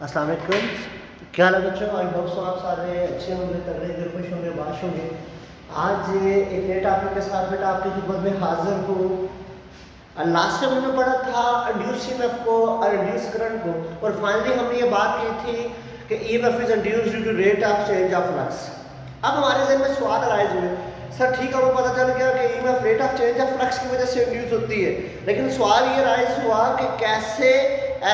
अस्सलाम वालेकुम। क्या हाल है बच्चों? आई होप सो आप सारे अच्छे होंगे, तगड़े होंगे, खुश होंगे, बाश होंगे। आज एक नए टॉपिक के साथ बेटा आपकी खिदमत में हाजिर हूँ। लास्ट टाइम हमने पढ़ा था इंड्यूस ईएमएफ को और इंड्यूस करंट को, और फाइनली हमने ये बात की थी कि EMF is induced due to rate of change of flux. अब हमारे जहन में सवाल अराइज हुए, सर ठीक है, वो पता चल गया कि EMF rate of change of flux की वजह से इंड्यूस होती है, लेकिन सवाल ये अराइज हुआ कि कैसे,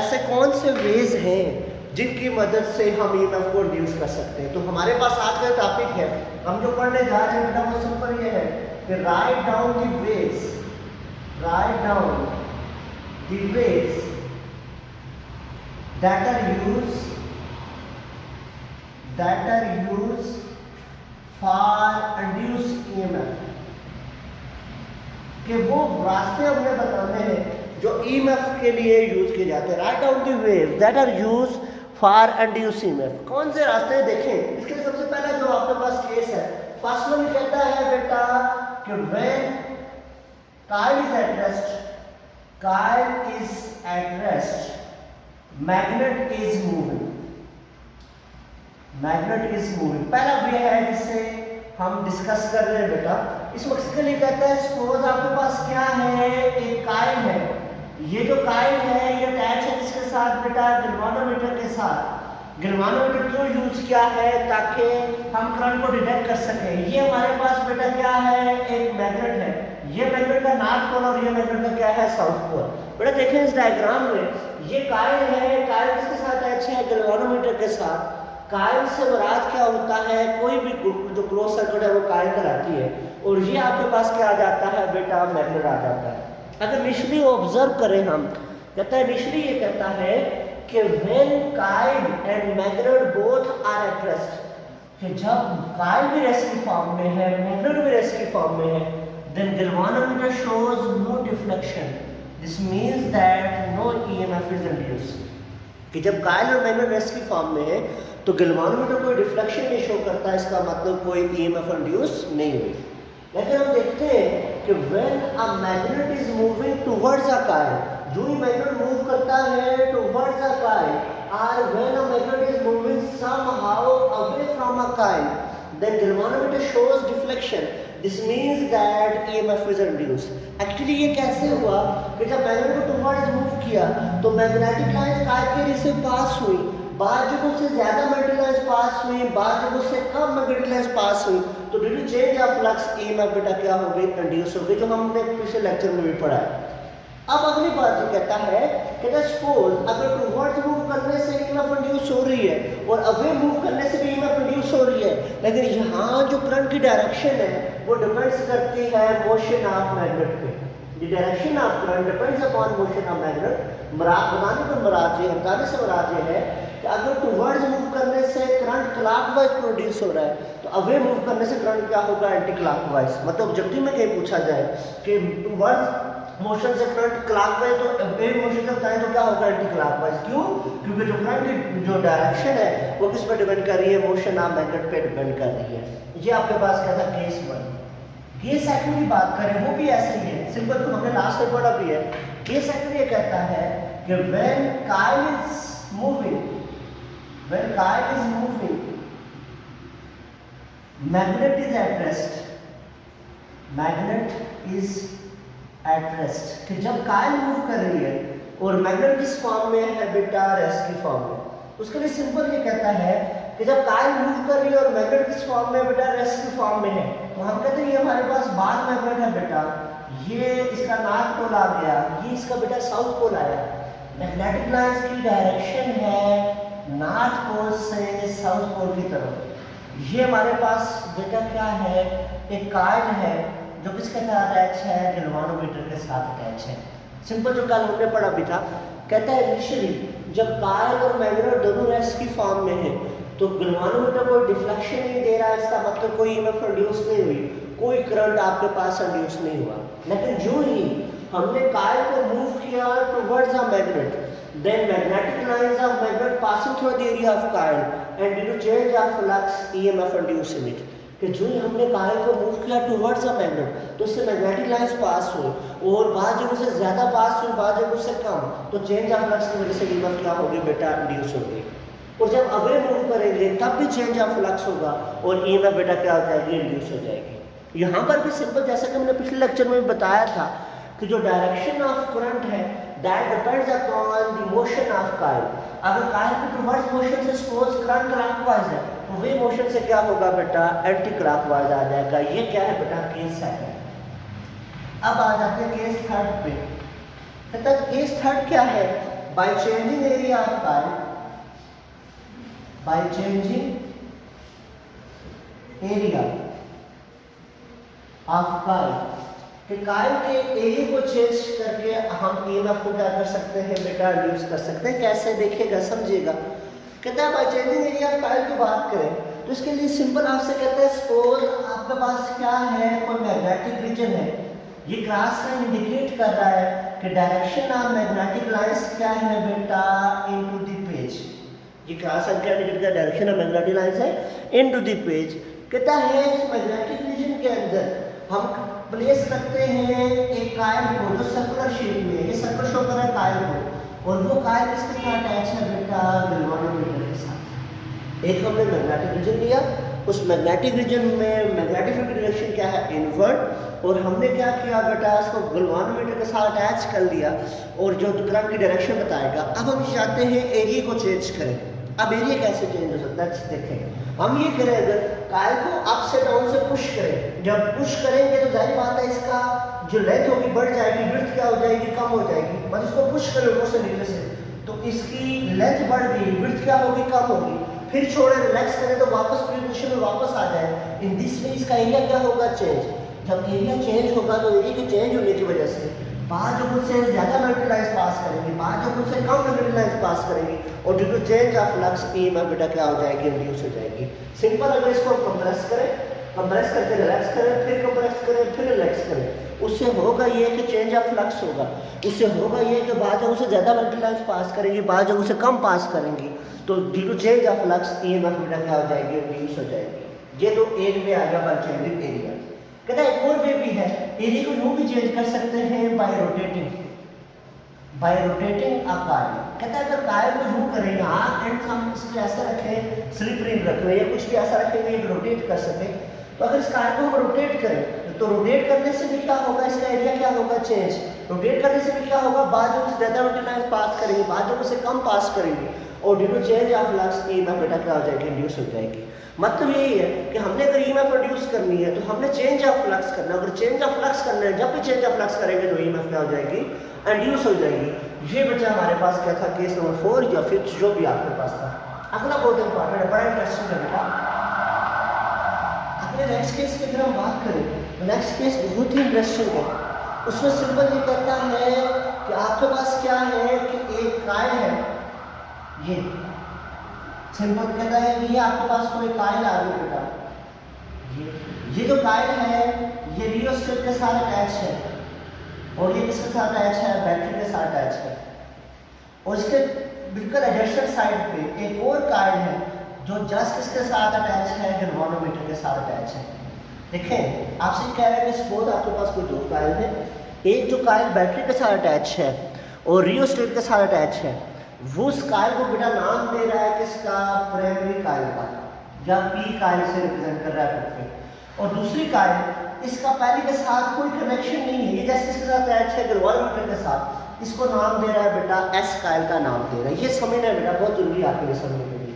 ऐसे कौन से वेज हैं जिनकी मदद से हम ईएमएफ को इंड्यूस कर सकते हैं। तो हमारे पास आज का टॉपिक है, हम जो पढ़ने जा रहे हैं बेटा वो सिंपल ये है कि right down the veg that are used for induce EMF, कि वो रास्ते हमने बताने हैं जो EMF के लिए यूज किए जाते हैं। Write down the ways that are use for induce EMF। कौन से रास्ते देखें? इसके लिए सबसे पहला जो आपके पास केस है, फर्स्ट वन कहता है बेटा कि when coil is at rest, magnet is moving। पहला वे है जिससे हम डिस्कस कर रहे हैं बेटा। इस मकसद के लिए कहता है, सपोज आपके पास क्या है, एक काइल है। ये जो काइल है ये अटैच है किसके साथ बेटा? गैल्वानोमीटर के साथ। गैल्वानोमीटर क्यों यूज किया है? ताकि हम करंट को डिटेक्ट कर सके। ये हमारे पास बेटा क्या है? एक मैग्नेट है। ये मैग्नेट का नॉर्थ पोल और ये मैग्नेट का क्या है? South pole. बेटा देखें इस डायग्राम में, ये काइल है, काइल किसके साथ अटैच है? गैल्वानोमीटर के साथ। काइल से मुराद क्या होता है? कोई भी जो क्लोज सर्किट है वो काइल कहलाती है, और ये आपके पास क्या आ जाता है बेटा? मैग्नेट आ जाता है। अगर इनिशियली ऑब्जर्व करें हम, कहता है इनिशियली ये कहता है कि when coil and magnet both are at rest, कि जब काइल भी रेस्ट की फॉर्म में है, मैग्नेट भी रेस्ट की फॉर्म में है, then galvanometer shows no deflection, this means that no EMF is induced। कि जब काइल और मैग्नेट रेस्ट की फॉर्म में है तो गैल्वानोमीटर कोई डिफ्लेक्शन नहीं शो करता, इसका मतलब कोई EMF इंड्यूस नहीं हुई। लेकिन हम देखते हैं कि when a magnet is moving towards a coil, जो ही मैग्नेट मूव करता है towards a coil, or when a magnet is moving somehow away from a coil, then galvanometer shows deflection, this means that EMF is induced। Actually ये कैसे हुआ कि जब magnet को towards move किया तो मैग्नेटिक लाइंस काइल के area से पास हुई, बाद जगहों से ज्यादा मैग्नेटिक लाइंस पास हुई, बाद जगहों से कम मैग्नेटिक लाइंस पास हुई, तो due to change of flux EMF बेटा क्या हो गई? इंड्यूस हो गई, जो हमने पिछले लेक्चर में भी पढ़ा है। अब अगली बात ये कहता है कि सपोज अगर टुवर्ड्स मूव करने से EMF इंड्यूस हो रही है और अवे मूव करने से भी EMF इंड्यूस हो रही है, लेकिन यहाँ जो करंट की डायरेक्शन है वो डिपेंड्स करती है मोशन ऑफ मैग्नेट पे। The direction of current depends upon motion of magnet. बताने का मुराद ये, हटाने से मुराद ये है कि अगर टुवर्ड्स मूव करने से करंट क्लॉकवाइज प्रोड्यूस हो रहा है तो अवे मूव करने से करंट क्या होगा? Anti clockwise. मतलब जब भी में कहीं पूछा जाए कि टुवर्ड्स मोशन से करंट क्लॉकवाइज तो अवे मोशन से बताएं तो क्या होगा? Anti clockwise. क्यों? क्योंकि जो करंट की जो डायरेक्शन है वो किस पर डिपेंड कर रही है? मोशन ऑफ मैग्नेट पे डिपेंड कर रही है। ये आपके पास क्या था? केस 1। केस सेकंड की बात करें वो भी ऐसे ही है, सिंपल, तो हमने लास्ट में पढ़ा भी है। केस सेकंड ये कहता है कि when Kyle is moving, magnet is eight rest, कि जब काइल मूव कर रही है और मैग्नेट किस फॉर्म में है बेटा? रेस्ट की फॉर्म में। उसके लिए सिंपल ये कहता है कि जब काइल मूव कर रही है और मैग्नेट किस फॉर्म में बेटा? रेस्ट की फॉर्म में है, तो हम कहते हैं ये हमारे पास बार मैग्नेट है बेटा, ये इसका नॉर्थ पोल आ गया, ये इसका बेटा साउथ पोल आया। मैग्नेटिक लाइंस की डायरेक्शन है नॉर्थ पोल से साउथ पोल की तरफ। ये हमारे पास बेटा क्या है? एक काइल है जो किसके साथ अटैच है? गैल्वानोमीटर के साथ अटैच है। सिंपल, जो कल हमने पढ़ा भी था, कहता है इनिशियली जब काइल और मैग्नेट दोनों रेस्ट की फॉर्म में है तो गैल्वानोमीटर कोई डिफ्लेक्शन नहीं दे रहा है, इसका मतलब कोई EMF इंड्यूस नहीं हुई, कोई करंट आपके पास इंड्यूस नहीं हुआ। लेकिन जो ही हमने काइल को मूव किया towards a magnet, then magnetic lines of magnet passing through the area of coil and due to change of flux EMF induced in it। कि जो ही हमने कॉइल को मूव किया टुवर्ड्स अ मैग्नेट तो उससे magnetic lines pass हुई, और बाद जगह से ज़्यादा पास हुई, बाद जगह से कम, तो चेंज ऑफ फ्लक्स की वजह से ईएमएफ क्या होगी बेटा, इंड्यूस होगी। और जब अवे मूव करेंगे तब भी चेंज ऑफ फ्लक्स होगा और ईएमएफ बेटा क्या हो जाएगी, इंड्यूस हो जाएगी। यहाँ पर भी सिंपल, जैसा कि मैंने पिछले लेक्चर में बताया था कि जो डायरेक्शन ऑफ करंट है that depends upon the motion of coil. अगर कॉइल की टुवर्ड्स मोशन से सपोज करंट क्लॉकवाइज है तो वे मोशन से क्या होगा बेटा, एंटी क्लॉकवाइज आ जाएगा। ये क्या है बेटा, केस सेकंड। अब आ जाते हैं केस थर्ड पे। कहता है केस थर्ड क्या है, by changing area of coil, by changing area of coil, कि कॉइल के एरिया को चेंज करके हम ईएमएफ को क्या कर सकते हैं बेटा, रिड्यूस कर सकते हैं। कैसे देखिएगा, समझिएगा। कहता है by changing area of coil की बात करें तो इसके लिए सिंपल आपसे कहते हैं सपोज आपके पास क्या है, कोई मैग्नेटिक रीजन है, ये क्रॉस लाइन इंडिकेट कर रहा है कि डायरेक्शन ऑफ मैग्नेटिक लाइंस क्या है बेटा, इनटू द पेज। ये क्रॉस लाइन क्या इंडिकेट कर, डायरेक्शन ऑफ मैग्नेटिक लाइंस है इनटू द पेज। कहता है इस मैग्नेटिक रीजन के अंदर हम प्लेस करते हैं एक कॉइल को जो सर्कुलर शेप में है, ये सर्कुलर शो कर रहा है कॉइल को, और वो कॉइल किसके साथ अटैच है बेटा, गैल्वेनोमीटर के साथ। एक हमने मैग्नेटिक रीजन लिया, उस मैग्नेटिक रीजन में मैग्नेटिक फील्ड की डायरेक्शन क्या है, इनवर्ट, और हमने क्या किया बेटा, इसको गैल्वेनोमीटर के साथ अटैच कर लिया और जो करंट की डायरेक्शन बताएगा। अब हम चाहते हैं एरिया को चेंज करें। अब एरिया कैसे चेंज हो सकता है, देखें। हम ये करें, अगर कॉइल को अप से डाउन से पुश करें, जब पुश करेंगे तो जाहिर बात है इसका जो लेंथ होगी बढ़ जाएगी, विड्थ क्या हो जाएगी, कम हो जाएगी। मतलब इसको पुश करें ऊपर से नीचे से तो इसकी लेंथ बढ़ गई, विड्थ क्या होगी, कम होगी। फिर छोड़े, रिलैक्स करें तो वापस पोजीशन में वापस आ जाए। इन दिस वे इसका एरिया क्या होगा, चेंज। जब एरिया चेंज होगा तो एरिया के चेंज होने की वजह से बाद जो कुछ से ज़्यादा मैग्नेटिक लाइंस पास करेंगे, बाद जो कुछ से कम मैग्नेटिक लाइंस पास करेंगे, और due to change of flux EMF बेटा क्या हो जाएगी, इंड्यूस हो जाएगी। सिंपल, अगर इसको कंप्रेस करें, कंप्रेस करके रिलैक्स करें, फिर कंप्रेस करें, फिर रिलैक्स करें, उससे होगा ये कि चेंज ऑफ फ्लक्स होगा। उससे होगा ये कि बाद जगह से ज़्यादा मैग्नेटिक लाइंस पास करेंगी, बाद जगह से कम पास करेंगी, तो due to change of flux EMF बेटा क्या हो जाएगी, इंड्यूस हो जाएगी। ये तो एक वे आ गया बाय चेंजिंग एरिया। कहता है एक और वे भी है, एरिया को यूं भी चेंज कर सकते हैं bye rotating, bye rotating a coil. कहता है अगर कॉइल को यूं करें, यहाँ एंड हम इसको ऐसा रखें, स्लिप रिंग रखें या कुछ भी ऐसा रखेंगे ये रोटेट कर सके, तो अगर इस कॉइल को हम रोटेट करें तो रोटेट करने से भी क्या होगा, इसका एरिया क्या होगा, चेंज। रोटेट करने से भी क्या होगा, बाद जो से ज़्यादा मैग्नेटिक लाइंस पास करेंगे, बाद जो से कम पास करेंगे, और due to change of flux EMF बेटा क्या हो जाएगी, इंड्यूस हो जाएगी। मतलब यही है कि हमने अगर ईएमएफ इंड्यूस करनी है तो हमने चेंज ऑफ फ्लक्स करना है। अगर चेंज ऑफ फ्लक्स करना है, जब भी चेंज ऑफ फ्लक्स करेंगे तो ईएमएफ क्या हो जाएगी, इंड्यूस हो जाएगी। ये बच्चा हमारे पास क्या था, केस नंबर 4 या 5 जो भी आपके पास था। अगला बहुत इंपॉर्टेंट है, बड़ा इंटरेस्टिंग है बेटा। अगले नेक्स्ट केस की अगर हम बात करें तो नेक्स्ट केस बहुत ही इंटरेस्टिंग है। उसमें सिंपल ये कहता है कि आपके पास क्या है कि एक कॉइल है, ये सिंपल कहता है कि ये आपके पास कोई कॉइल आ गई बेटा, ये जो कॉइल है ये रियोस्टेट के साथ अटैच है, और ये किसके साथ अटैच है, बैटरी के साथ अटैच है, और इसके बिल्कुल एडजस्टेड साइड पे एक और कॉइल है जो जस्ट किसके साथ अटैच है, गैल्वेनोमीटर के साथ अटैच है। देखें, आपसे कह रहे हैं कि सपोज आपके पास कोई दो कॉइल है, एक जो कॉइल बैटरी के साथ अटैच है और रियोस्टेट के साथ अटैच है, वो उस कॉइल को बेटा नाम दे रहा है किसका, प्राइमरी कॉइल का, या पी कॉइल से रिप्रेजेंट कर रहा है। और दूसरी कॉइल इसका पहले के साथ कोई कनेक्शन नहीं है, ये जैसे इसके साथ अटैच है गैल्वेनोमीटर के साथ, इसको नाम दे रहा है बेटा एस कॉइल का नाम दे रहा है। ये समझना है बेटा, बहुत जरूरी है आपके लिए समझने के लिए।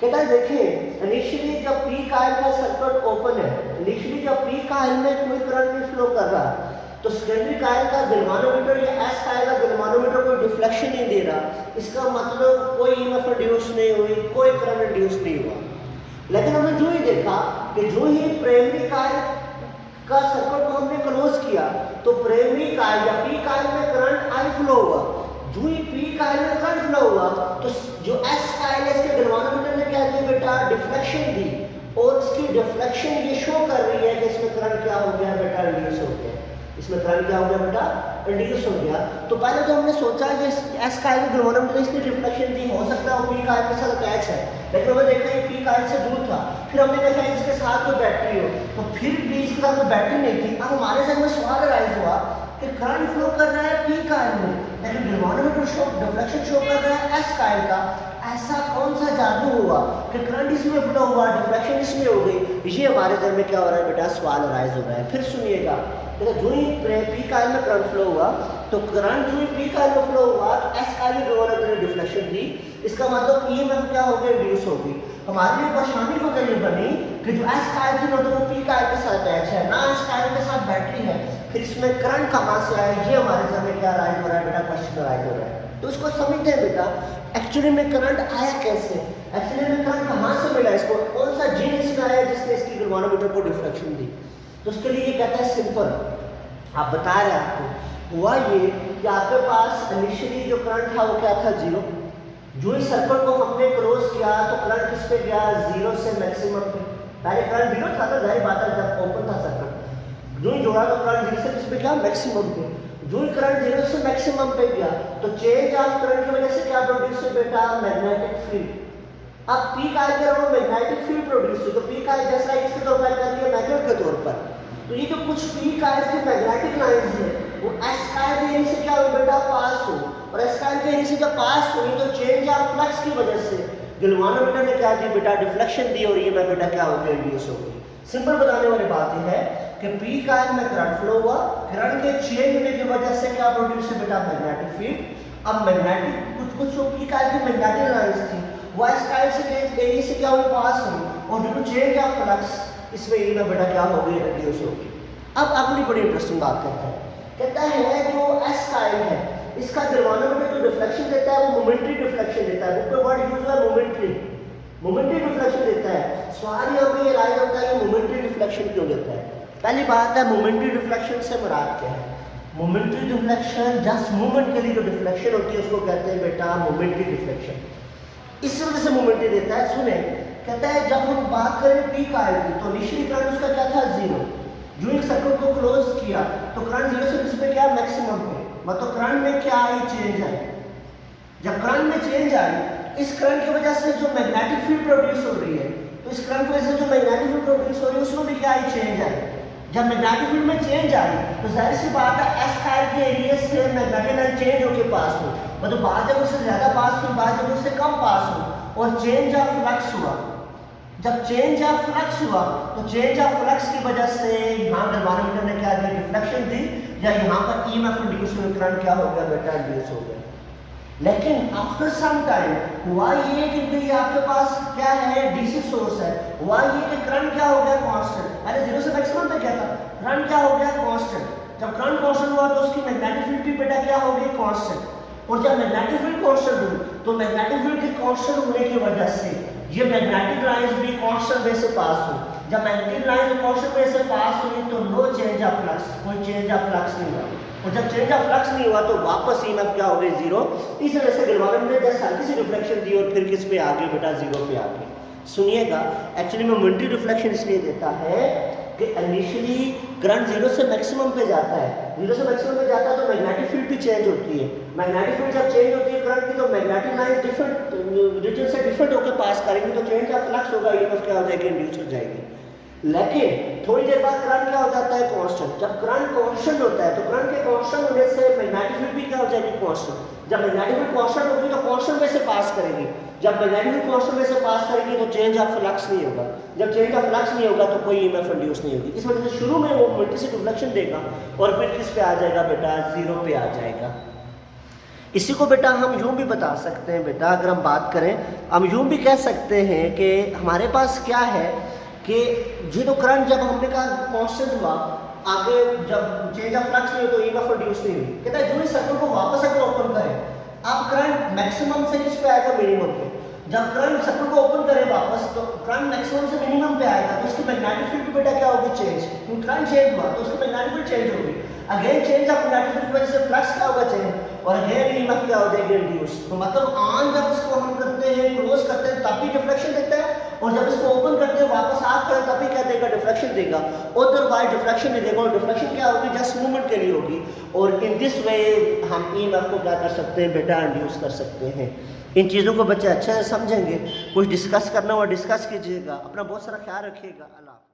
कहता है देखिए, इनिशियली जब पी कॉइल का सर्किट ओपन है, इनिशियली जब पी कॉइल में कोई करंट नहीं फ्लो कर रहा है, तो सेकेंडरी कॉइल का गैल्वेनोमीटर या एस कॉइल का गैल्वेनोमीटर कोई डिफ्लेक्शन नहीं दे रहा। इसका मतलब कोई ईएमएफ इंड्यूस नहीं हुई, कोई करंट इंड्यूस नहीं हुआ। लेकिन हमने जो ही देखा कि जो ही प्राइमरी कॉइल का सर्किट को हमने क्लोज किया तो प्राइमरी कॉइल या पी कॉइल में करंट आई फ्लो हुआ। जो ही पी कॉइल में करंट फ्लो हुआ तो जो एस कॉइल है इसके गैल्वेनोमीटर ने क्या दिया बेटा, डिफ्लेक्शन दी, और इसकी डिफ्लेक्शन ये शो कर रही है कि इसमें करंट क्या हो गया बेटा, रिड्यूस हो गया। इसमें करंट क्या हो गया बेटा, इंड्यूस हो गया। तो पहले तो हमने सोचा कि एस कॉइल की ग्लोमेरोमीटर इसकी रिफ्लेक्शन दी, हो सकता है वो पी कॉइल के साथ अटैच है, लेकिन हमने देखा ये पी कॉइल से दूर था। फिर हमने देखा इसके साथ कोई बैटरी हो, तो फिर भी इसके साथ कोई बैटरी नहीं थी। अब हमारे जहन में सवाल राइज हुआ कि करंट फ्लो कर रहा है पी कॉइल में, लेकिन ग्लोमेरोमीटर शो डिफ्लेक्शन शो कर रहा है एस कॉइल का। ऐसा कौन सा जादू हुआ कि करंट इसमें फ्लो हुआ, डिफ्लेक्शन इसमें हो गई? ये हमारे जहन में क्या हो रहा है बेटा, सवाल राइज हो रहा है। फिर सुनिएगा, जो ही पी कॉइल में करंट फ्लो हुआ, तो करंट जो ही पी कॉइल में फ्लो हुआ, एस कॉइल में ग्लोमेरोमीटर ने डिफ्लेक्शन दी, इसका मतलब ईएमएफ क्या हो गया, इंड्यूस हो गई। हमारे लिए परेशानी को ये बनी कि जो एस कॉइल थी वो पी कॉइल के साथ अटैच है, ना एस कॉइल के साथ बैटरी है, फिर इसमें करंट कहाँ से आया? ये हमारे जहन में क्या राइज हो रहा है बेटा, क्वेश्चन राइज हो रहा है। तो इसको समझते हैं बेटा, एक्चुअली में करंट आया कैसे, एक्चुअली में करंट कहाँ से मिला इसको, कौन सा जीन इसमें आया जिसने इसकी ग्लोमेरोमीटर को डिफ्लेक्शन दी? तो उसके लिए ये कहता है सिंपल, आप बता रहे हैं आपको हुआ ये कि आपके पास इनिशियली जो करंट था वो क्या था, जीरो। जो ही सर्कल को हमने क्रॉस किया तो करंट किस पे गया, जीरो से मैक्सिमम पे। पहले करंट जीरो था, तो जाहिर बात है जब ओपन था सर्कल, जो ही जोड़ा तो करंट जीरो से किस पे गया, मैक्सिमम पे। जो ही करंट जीरो से मैक्सिमम पे गया तो चेंज ऑफ करंट की वजह से क्या प्रोड्यूस हुआ बेटा, मैग्नेटिक फील्ड। अब पी कॉइल के अराउंड मैग्नेटिक फील्ड प्रोड्यूस हुई, तो पी कॉइल जैसा इसके तौर पर कर दिया मैग्नेट के तौर पर। तो ये जो कुछ पी कॉइल की मैग्नेटिक लाइंस है वो एस कॉइल के एरिया से क्या हो बेटा, पास हो, और एस कॉइल के एरिया से जब पास हुई तो चेंज ऑफ फ्लक्स की वजह से ग्लोमेरोमीटर ने क्या दी बेटा, डिफ्लेक्शन दी, और ये मैं बेटा क्या हो गया, इंड्यूस हो गई। सिंपल बताने वाली बात यह है कि पी कॉइल में करंट फ्लो हुआ, करंट के चेंज होने की वजह से क्या प्रोड्यूस है बेटा, मैग्नेटिक फील्ड। अब मैग्नेटिक कुछ जो पी कॉइल की मैग्नेटिक लाइंस थी वो एस कॉइल से एरिया से क्या हुई, पास हुई, और due to change of flux इसमें ये में बेटा क्या हो गई, रिड्यूस हो गई। अब अगली बड़ी इंटरेस्टिंग बात करते हैं, कहता है जो एस कॉइल है इसका ग्लोमेरोमीटर जो डिफ्लेक्शन देता है वो मोमेंटरी डिफ्लेक्शन देता है। बुक में वर्ड यूज हुआ है मोमेंटरी, मोमेंटरी डिफ्लेक्शन देता है। सवाल यहाँ पे ये राइज होता है कि मोमेंटरी डिफ्लेक्शन क्यों देता है? पहली बात है, मोमेंटरी डिफ्लेक्शन से मुराद क्या है? मोमेंटरी डिफ्लेक्शन जस्ट मूवमेंट के लिए जो डिफ्लेक्शन होती है उसको कहते हैं बेटा मोमेंटरी डिफ्लेक्शन। इस वजह से मोमेंटरी देता है। सुने, कहता है जब हम बात करें पी कॉइल की तो इनिशियली करंट उसका क्या था, जीरो। जो एक सर्कल को क्लोज किया तो करंट जीरो से किस पे क्या, मैक्सिमम पे, मतलब करंट में क्या आई, चेंज आई। जब करंट में चेंज आई, इस करंट की वजह से जो मैग्नेटिक फील्ड प्रोड्यूस हो रही है, तो इस करंट की वजह से जो मैग्नेटिक फील्ड प्रोड्यूस हो रही है उसमें भी क्या आई, चेंज आई। जब मैग्नेटिक फील्ड में चेंज आई तो जाहिर सी बात है एस कॉइल के एरिया से मैग्नेटिक लाइन चेंज होकर पास हो, मतलब बाद जब उससे ज्यादा पास हुई, बाद जब उससे कम पास हो, और चेंज ऑफ फ्लक्स हुआ। जब चेंज ऑफ फ्लक्स हुआ तो चेंज ऑफ फ्लक्स की वजह से यहाँ ग्लोमेरोमीटर ने क्या दी, डिफ्लेक्शन दी, या यहाँ पर ईएमएफ इंड्यूस हुई, करंट क्या हो गया बेटा, इंड्यूस हो गया। लेकिन आफ्टर सम टाइम हुआ ये कि ये आपके पास क्या है, डीसी सोर्स है, हुआ ये कि करंट क्या हो गया, कांस्टेंट। पहले जीरो से मैक्सिमम पे क्या था, करंट क्या हो गया, कांस्टेंट। जब करंट कांस्टेंट हुआ तो उसकी मैग्नेटिक फील्ड भी बेटा क्या हो गई, कांस्टेंट। और जब मैग्नेटिक फील्ड कांस्टेंट हुई तो मैग्नेटिक फील्ड के कांस्टेंट होने की वजह से ये मैग्नेटिक लाइंस भी कांस्टेंट वे से पास हुई। जब मैग्नेटिक लाइन कांस्टेंट वे से पास हुई तो नो चेंज ऑफ फ्लक्स, कोई चेंज ऑफ फ्लक्स नहीं हुआ, और जब चेंज ऑफ फ्लक्स नहीं हुआ तो वापस ईएमएफ क्या हो गई, जीरो। इस वजह से ग्लोमेरोमीटर ने जस्ट हल्की सी रिफ्लेक्शन दी और फिर किस पे आ गई बेटा, जीरो पे आ गई। सुनिएगा, एक्चुअली में मोमेंटरी डिफ्लेक्शन इसलिए देता है कि इनिशियली करंट जीरो से मैक्सिमम पे जाता है, जीरो से मैक्सिमम पे जाता है तो मैग्नेटिक फील्ड भी चेंज होती है। मैग्नेटिक फील्ड जब चेंज होती है करंट की तो मैग्नेटिक लाइन डिफरेंट रीजन से डिफरेंट होकर पास करेंगे, तो चेंज ऑफ फ्लक्स होगा, ईएमएफ क्या हो जाएगी, इंड्यूस हो जाएगी। लेकिन थोड़ी देर बाद करंट क्या हो जाता है, कांस्टेंट। जब करंट कांस्टेंट होता है तो करंट के कांस्टेंट होने से मैग्नेटिक फील्ड भी क्या हो जाएगी, कांस्टेंट। जब मैग्नेटिक फील्ड कांस्टेंट होगी तो कांस्टेंट में से पास करेगी, जब मैग्नेटिक फील्ड कांस्टेंट में से पास करेगी तो चेंज ऑफ फ्लक्स नहीं होगा, जब चेंज ऑफ फ्लक्स नहीं होगा तो कोई ईएमएफ इंड्यूस नहीं होगी। इस वजह से शुरू में वो मोमेंटरी से डिफ्लेक्शन देगा और फिर किस पे आ जाएगा बेटा, जीरो पे आ जाएगा। इसी को बेटा हम यूं भी बता सकते हैं बेटा, अगर हम बात करें हम यूं भी कह सकते हैं कि हमारे पास क्या है कि ये तो करंट जब हमने कहा कांस्टेंट हुआ, आगे जब चेंज ऑफ फ्लक्स नहीं हो तो ईएमएफ इंड्यूस नहीं हुई। कहता है जो इस सर्कल को वापस अगर ओपन करें, अब करंट मैक्सिमम से किस पे आएगा, मिनिमम पे। जब करंट सर्किट को ओपन करें वापस तो करंट मैक्सिमम से मिनिमम पे आएगा, तो उसकी मैग्नेटिक फील्ड भी बेटा क्या होगी, चेंज, क्योंकि करंट चेंज हुआ तो उसकी मैग्नेटिक फील्ड चेंज होगी, again change of magnetic field की वजह से फ्लक्स क्या होगा, चेंज, और अगेन ईएमएफ क्या हो जाएगी, इंड्यूस। तो मतलब ऑन जब इसको हम करते हैं, क्लोज करते हैं तब भी डिफ्लेक्शन देता है, और जब इसको ओपन करते हैं वापस ऑफ करें तब भी क्या देगा, डिफ्लेक्शन देगा, अदरवाइज डिफ्लेक्शन नहीं देगा, और डिफ्लेक्शन क्या होगी, जस्ट मूवमेंट के लिए होगी। और इन दिस वे हम ईएमएफ को क्या कर सकते हैं बेटा, इंड्यूस कर सकते हैं। इन चीज़ों को बच्चे अच्छे से समझेंगे, कुछ डिस्कस करना हो डिस्कस कीजिएगा, अपना बहुत सारा ख्याल रखिएगा। अल्लाह।